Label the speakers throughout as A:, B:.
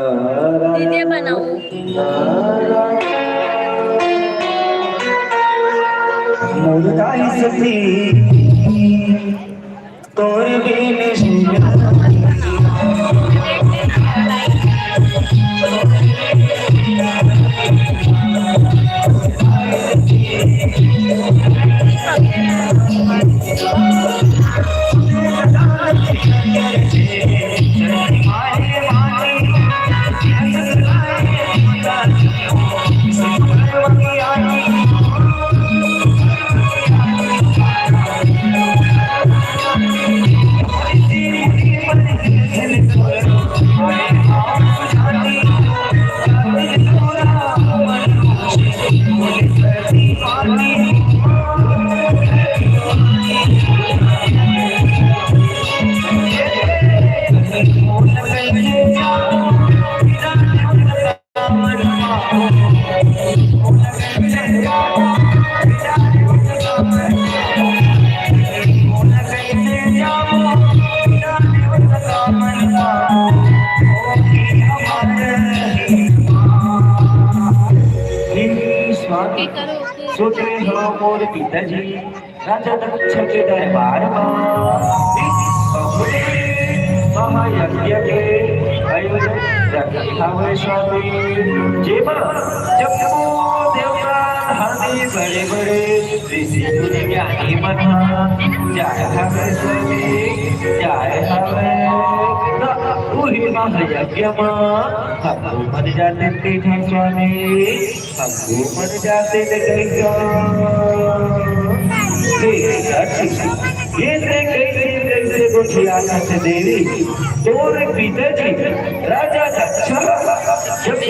A: DJ बनाओ
B: मुर्दाई सती तोर बिन सोचे हो मोर पिताजी राजा दक्ष के दरबार महायज्ञ के आयोजन रखावे स्वामी जेब जब देवता धानी बड़े बड़े ऋषि मुनि ज्ञानी बना जाय हवे स्वामी जाय हवे वही महायज्ञ हमको मन जाते थे स्वामी हमको मन जाते ये कैसे गोठिया देवी तोर पिताजी राजा दक्ष जब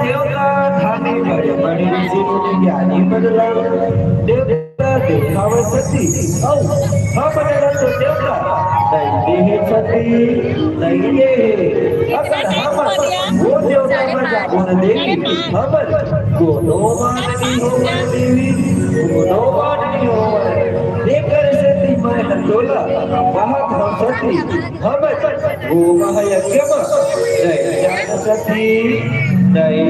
B: देवता धामी बड़े बड़े ऋषि मुनि ज्ञानी बदला देवता देखाव सती बदला तो देवता नहीं सती नहीं अगर हम वो देवता में जागुन देवी हमर दोनों माननी हो देवी दोनों माननी हो देकर सती मैं हटोला बहुत हम सती हमर वो महायज्ञ नहीं जान सती नहीं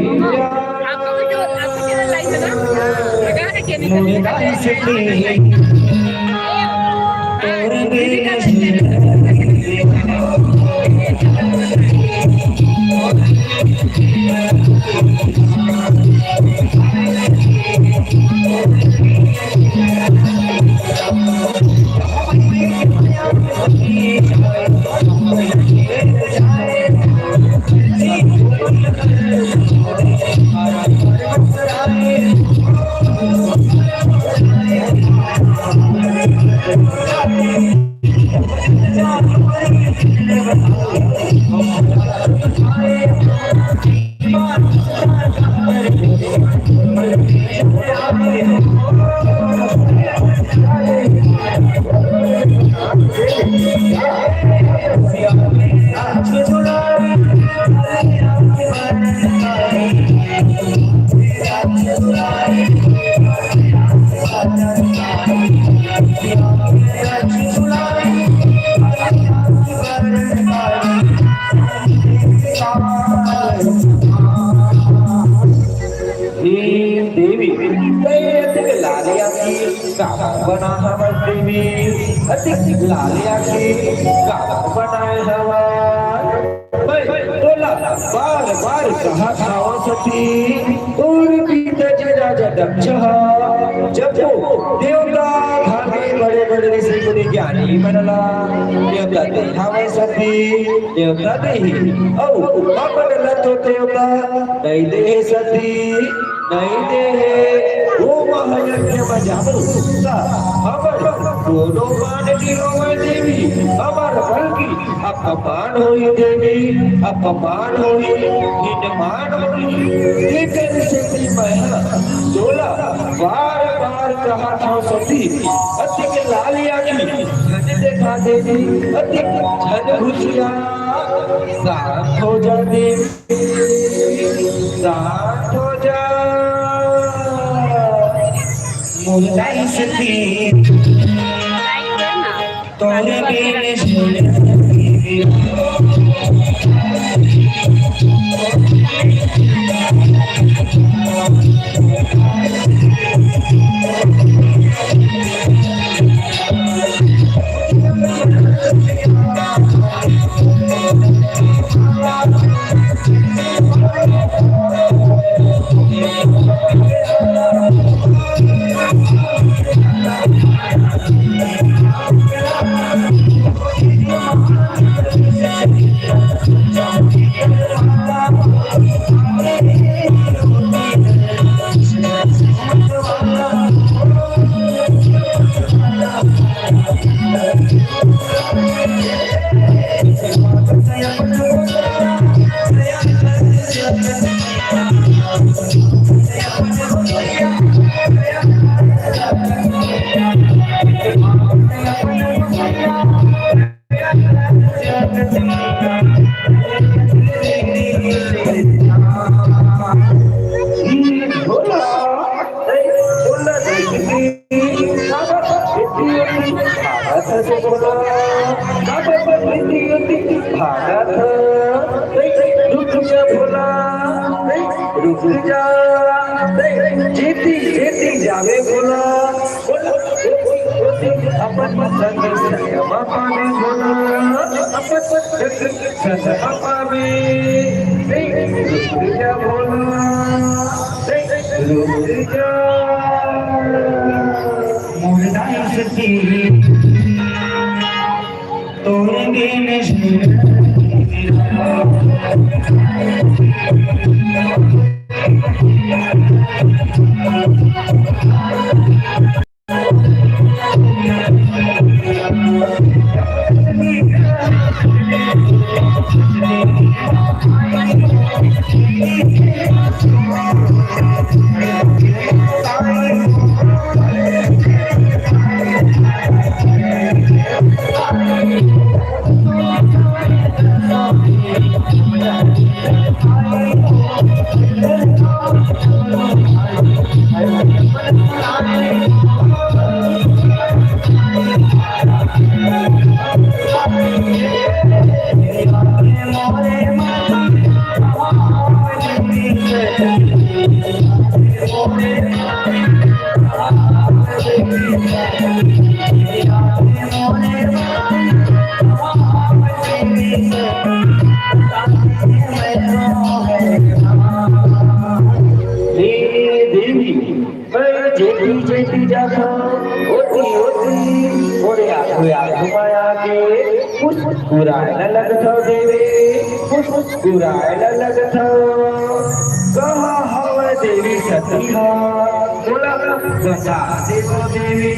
B: जान सती तोर बिन बना हमर देवी अधिक लालिया के गाँव बनाए हवा तोला बार बार कहा खाओ सती और पिताजी राजा दक्ष जब देवता धामी बड़े बड़े ऋषि मुनि ज्ञानी बनला देवता देखावे सती देवता देही औ बदला तो देवता नहीं दे सती नहीं दे वो महायज्ञ बजाओ हमर दोनों माननी हो देवी हमर बल्कि अपमान होई देवी अपमान होई हिनमान होई लेकिन सती मैं तोला बार बार कहा था सती अधिक लालिया की घट देखा देवी अधिक झन घुसिया साथ हो जा देवी साथ हो जा मुर्दाई सती तोरे बिन रुक जा जेती जेती जावे बोला अपन संग संगमा पावे बोला अपन संगमा पावे रुक जा बोला रुक जा मुर्दा सती तोरे बिन जेती जाता होती होती मोरे आँखों माया के मुस्कुराए लगता देवे मुस्कुराए लगता कहा हवा देवी सतिहा बोला बता देवो देवी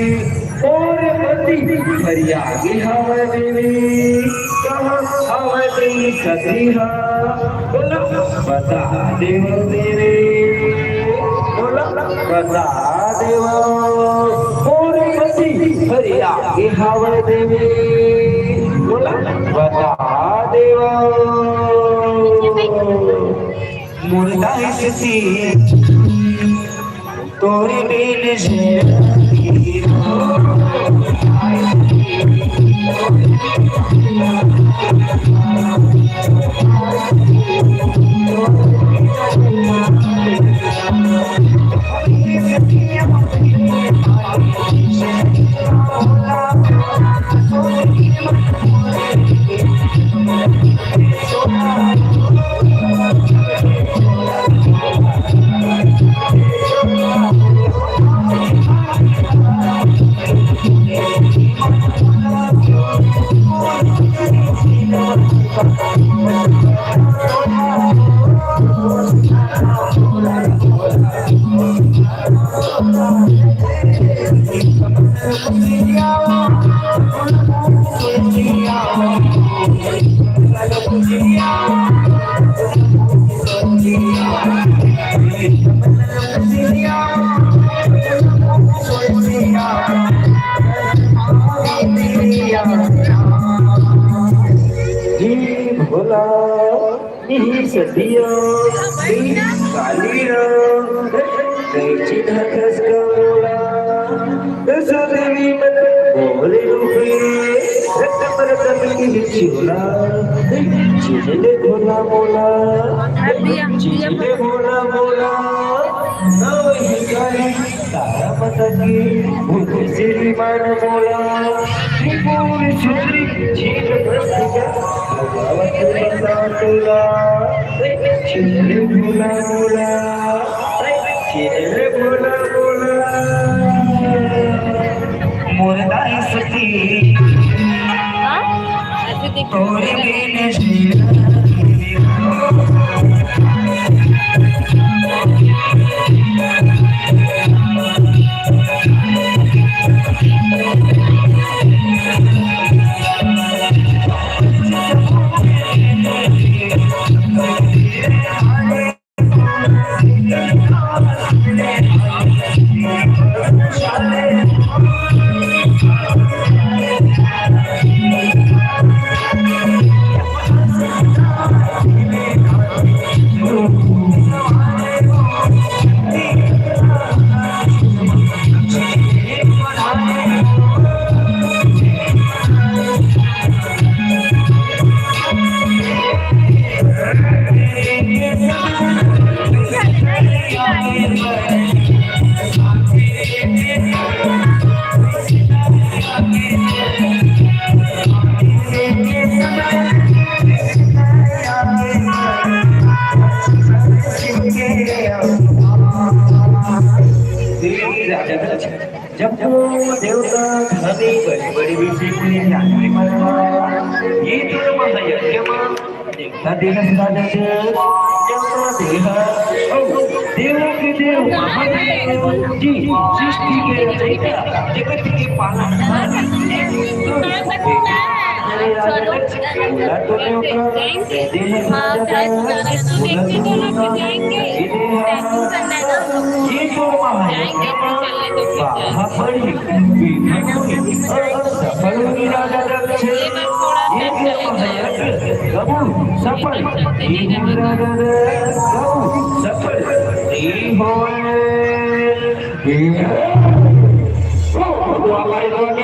B: और पति फरियादी हवा देवी कहा हवा देवी सतिहा बोला बता देवो देवी बता देवा और पति फरियादी हवा देवी बोला बता देवा मुर्दा सती तोरे बिन भोला सदिया काली धकस करोड़ा देवी मन बोले रूपे चूड़ा चिले भोला बोला चिले भोला बोला तारा पता की श्रीमान बोला पूरी छुरी झील चिले भोला बोला चिले भोला बोला मुर्दा सती तोरे बिन दक्ष जब वो देवता धनी बड़ी बड़ी ऋषि मुनि ज्ञानी मनवा ये तो महायज्ञ देवता देह देवता देह देवों के देव महादेव जी सृष्टि के रचयिता जगत के पालनहार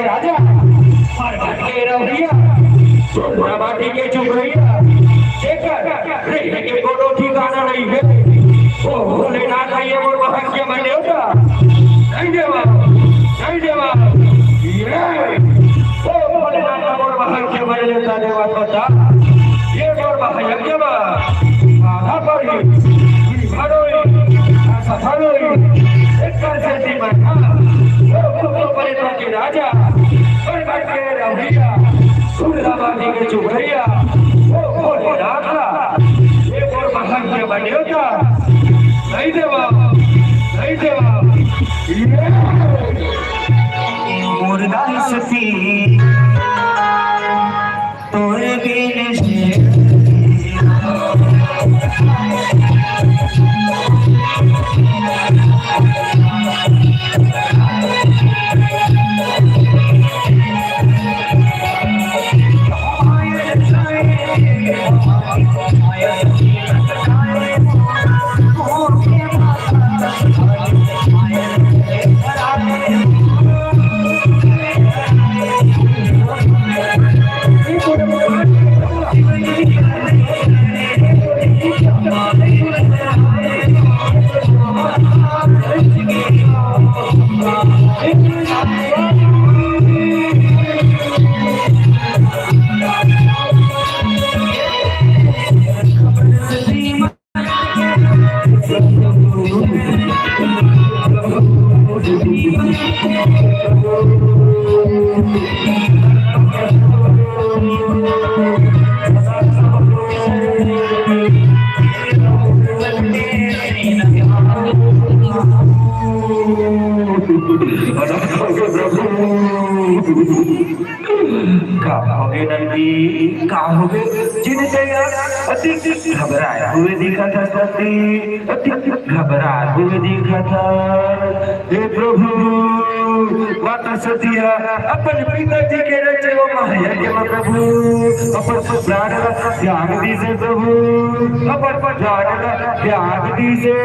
B: राजा माटी के चुप रहिया के कोनो ठिकाना नहीं है ओ भोलेनाथ ये मोर भाग्य में देवता नहीं देवा ये ओ भोलेनाथ मोर भाग्य में देवता देवा तो ये मोर भाग्य में आधा पड़ी भरोई सफलोई एक करती में ओ भोलेनाथ के राजा और बैठ के रहिया सुरदाबादी के चुभैया ओ भोलेनाथ ये मोर भाग्य में देवता नहीं देवा मुर्दा सती तोरे बिन से घबराए हुए दिखा था सती घबराए हुए दिखा था हे प्रभु माता सतिया अपन पिताजी के रचे वो महायज्ञ में प्रभु अपन प्राण त्याग दीजिए प्रभु अपन प्राण त्याग दीजिए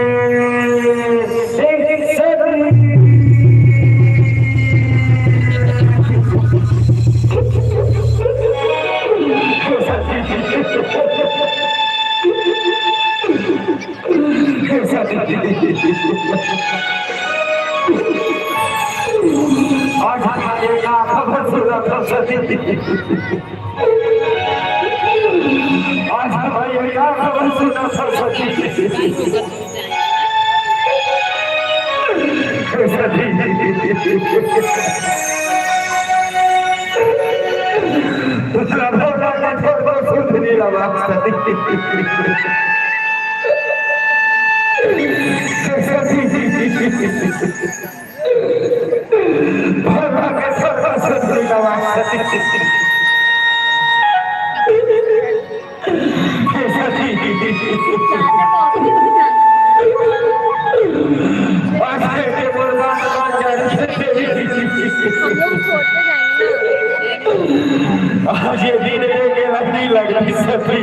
B: आज ये दिन के हड्डी लग रही सती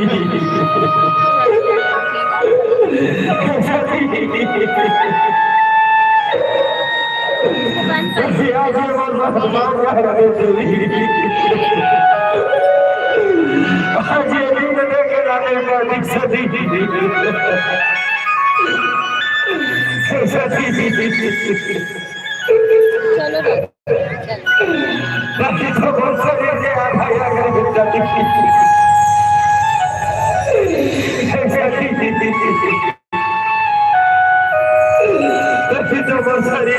B: आज ये दिन के लाने का सती बाकी तो बहुत सारे भाइया बाकी तो बहुत सारे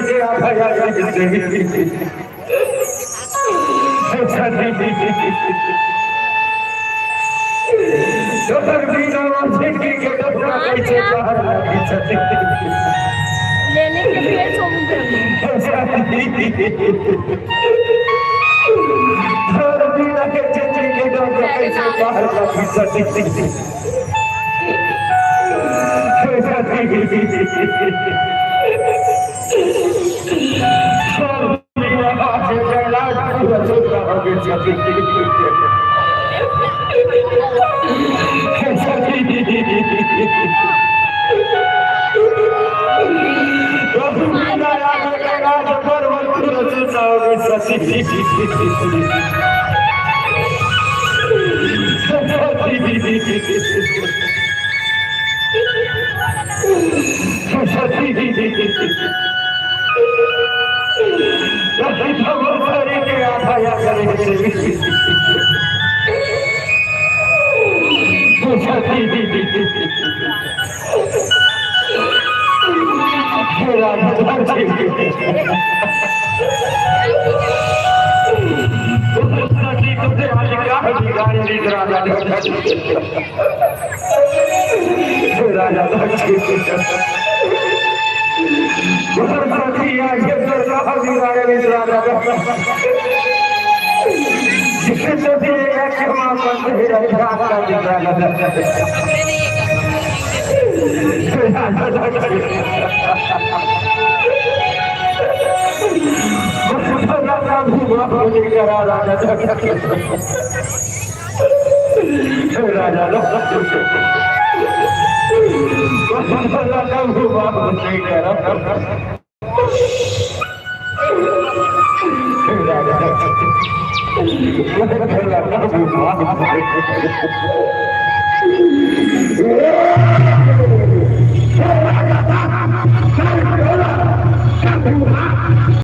A: लेने के लिए